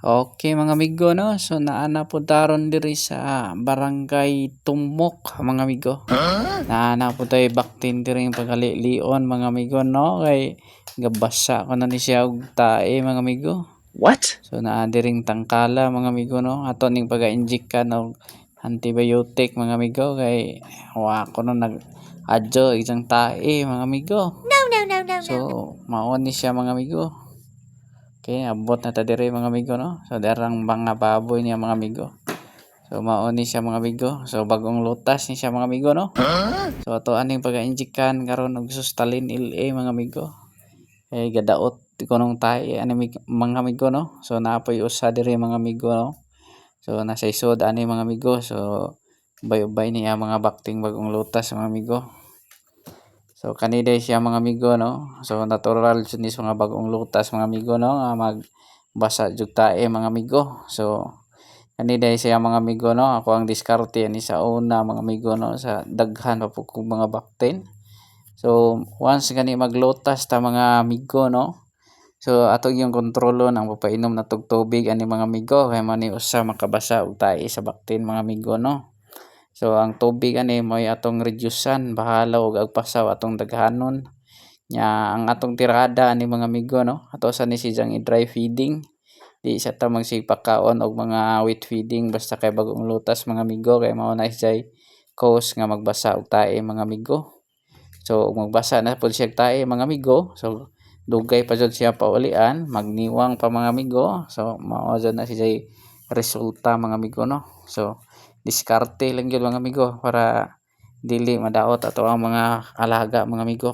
Okay mga amigo no, so naana po taron diri sa barangay Tumok mga amigo. Naana po tayo baktin diri pagalion mga amigo no, kay gabasa ko na ni siya og tae mga amigo. What? So naa diring tangkala mga amigo no, ato ning paga-inject ka og antibiotic mga amigo kay wa ko no nag-adyo isang tae mga amigo. So mao ni siya mga amigo. Okay, abot na ta diri mga amigo no. So darang mga baboy niya mga amigo. So mao ni siya mga amigo. So bagong lutas ni siya mga amigo no. So ato aning paga-injikan karon og sustalin LA mga amigo. Eh gadaot kunong tayo ani mga amigo no. So naapoy usa diri mga amigo no. So nasa isod ani mga amigo. So ubay-ubay niya mga bakting bagong lutas mga amigo. So kaniday siya mga amigo no. So natural jud ni mga bagong lutas mga amigo no nga magbasa jud tae mga amigo. So kaniday siya mga amigo no. Ako ang diskarte ani sa una mga amigo no sa daghan pa pud kong mga baktin. So once gani maglutas ta mga amigo no. So ato yung kontrolon ang papainom na tug tubig ani mga amigo kay mani usa makabasa og tae sa baktin mga amigo no. So ang tubig ani mo'y atong reducean bahala og agpasaw atong daghanon. Nya ang atong tirada ani mga amigo no. Ato sa ni siyang i-dry feeding. Di sa ta magsipakaon og mga wet feeding basta kay bagong lutas mga amigo kay mao na siya cause nga magbasa og tae mga amigo. So magbasa na pud siya tae mga amigo. So dugay pa jud siya paulian, magniwang pa mga amigo. So mao jud na siya resulta mga amigo no. So diskarte lang gyud mga amigo para dili madaot ato ang mga alaga mga amigo.